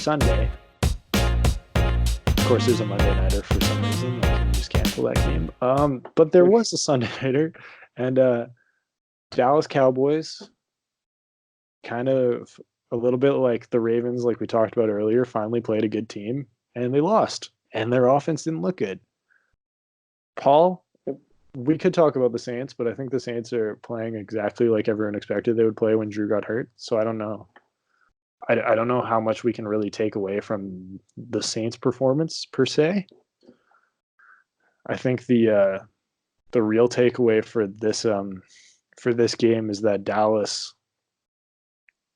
Sunday. Of course, there's a Monday nighter for some reason. Like, you just cancel that game. But there was a Sunday nighter, and Dallas Cowboys, kind of a little bit like the Ravens, like we talked about earlier, finally played a good team, and they lost, and their offense didn't look good. Paul, we could talk about the Saints, but I think the Saints are playing exactly like everyone expected they would play when Drew got hurt. So I don't know. I don't know how much we can really take away from the Saints' performance per se. I think the real takeaway for this game is that Dallas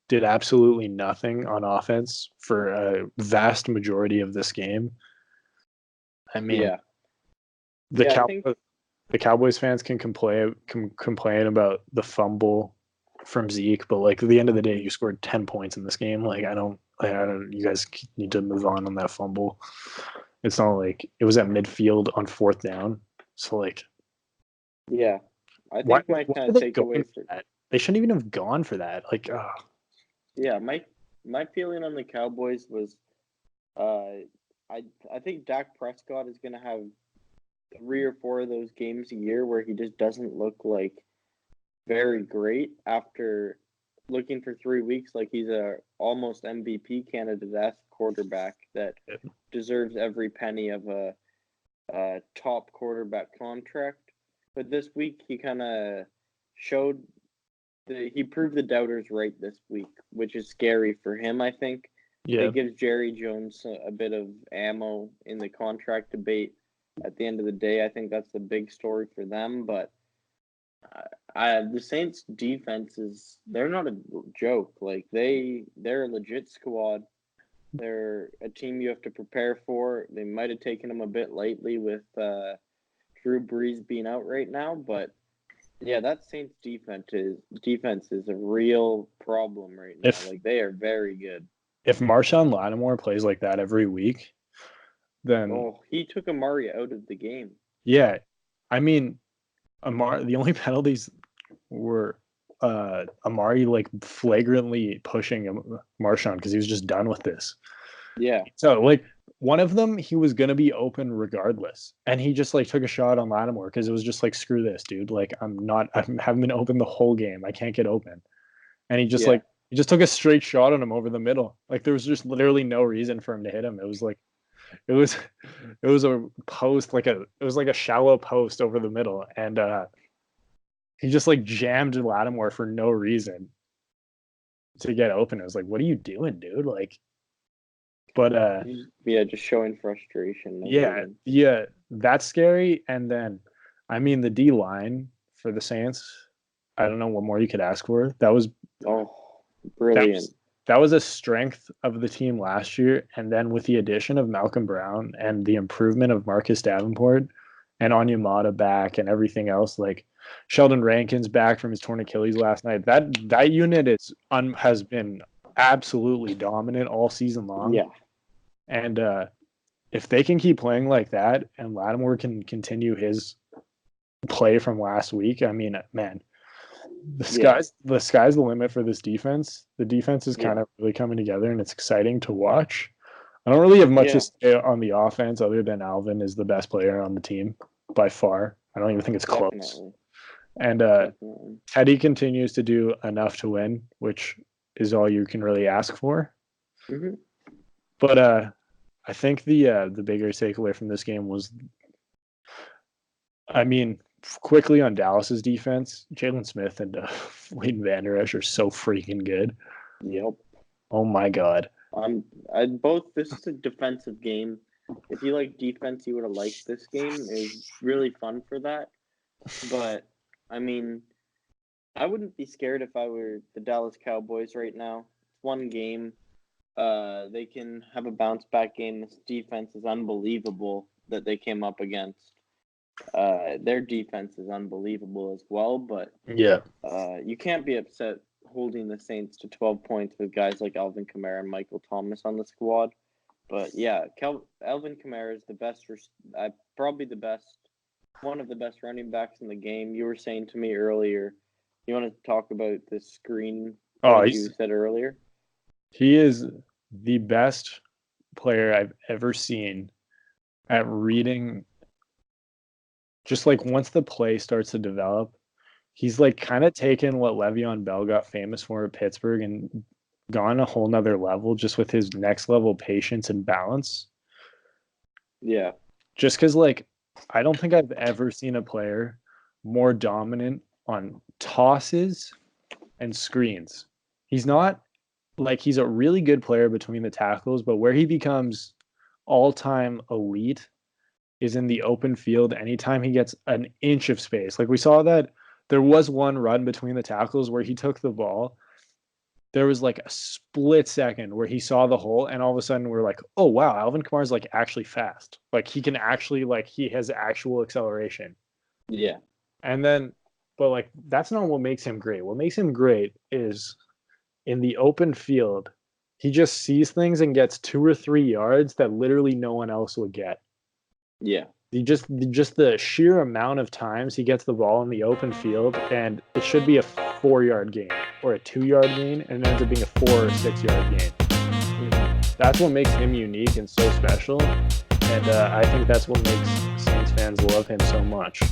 did absolutely nothing on offense for a vast majority of this game. I mean, Yeah. The Cowboys fans can complain about the fumble from Zeke, but like at the end of the day, you scored 10 points in this game. Like I don't. You guys need to move on that fumble. It's not like it was at midfield on 4th down. So like, yeah, I think my kind of takeaway for that, they shouldn't even have gone for that. Like, yeah, my feeling on the Cowboys was, I think Dak Prescott is going to have 3 or 4 of those games a year where he just doesn't look like very great after looking for 3 weeks like he's a almost MVP candidate quarterback that deserves every penny of a top quarterback contract. But this week he kind of showed he proved the doubters right this week, which is scary for him, I think. yeah, It gives Jerry Jones a bit of ammo in the contract debate. At the end of the day, I think that's the big story for them. But the Saints' defense they're not a joke. Like they're a legit squad. They're a team you have to prepare for. They might have taken them a bit lightly with Drew Brees being out right now, but yeah, that Saints defense is a real problem right now. Like they are very good. If Marshawn Lattimore plays like that every week, then he took Amari out of the game. Yeah, I mean, the only penalties were Amari like flagrantly pushing Marshawn because he was just done with this. Yeah. So like one of them, he was gonna be open regardless, and he just like took a shot on Lattimore because it was just like, screw this, dude. Like I haven't been open the whole game. I can't get open, and he just took a straight shot on him over the middle. Like there was just literally no reason for him to hit him. It was a post, it was like a shallow post over the middle, and he just like jammed Lattimore for no reason to get open. It was like, what are you doing, dude? Like, but just showing frustration. Yeah, that's scary. And then, I mean, the D line for the Saints, I don't know what more you could ask for. That was brilliant. That was a strength of the team last year, and then with the addition of Malcolm Brown and the improvement of Marcus Davenport and Onyemata back and everything else, like Sheldon Rankins back from his torn Achilles last night, that unit has been absolutely dominant all season long. Yeah, and if they can keep playing like that, and Lattimore can continue his play from last week, I mean, man. The sky's the limit for this defense. The defense is kind of really coming together, and it's exciting to watch. I don't really have much to say on the offense other than Alvin is the best player on the team by far. I don't even think it's close. And Teddy continues to do enough to win, which is all you can really ask for. Mm-hmm. But I think the bigger takeaway from this game was, I mean, quickly on Dallas's defense, Jalen Smith and Leighton Vander Esch are so freaking good. Yep. Oh my god. This is a defensive game. If you like defense, you would have liked this game. It was really fun for that. But I mean, I wouldn't be scared if I were the Dallas Cowboys right now. It's one game. They can have a bounce back game. This defense is unbelievable that they came up against. Their defense is unbelievable as well, but you can't be upset holding the Saints to 12 points with guys like Alvin Kamara and Michael Thomas on the squad. But yeah, Alvin Kamara is the best, probably one of the best running backs in the game. You were saying to me earlier, you want to talk about the screen you said earlier? He is the best player I've ever seen at reading. Just like once the play starts to develop, he's like kind of taken what Le'Veon Bell got famous for at Pittsburgh and gone a whole nother level just with his next level patience and balance. Yeah. Just because, like, I don't think I've ever seen a player more dominant on tosses and screens. He's not like he's a really good player between the tackles, but where he becomes all time elite is in the open field anytime he gets an inch of space. Like we saw that there was one run between the tackles where he took the ball. There was like a split second where he saw the hole, and all of a sudden we're like, oh wow, Alvin Kamara's like actually fast. Like he can actually like he has actual acceleration. Yeah. And then but like that's not what makes him great. What makes him great is in the open field, he just sees things and gets 2 or 3 yards that literally no one else would get. Yeah. Just the sheer amount of times he gets the ball in the open field, and it should be a 4 yard gain or a 2 yard gain, and it ends up being a 4 or 6 yard gain. That's what makes him unique and so special, and I think that's what makes Saints fans love him so much.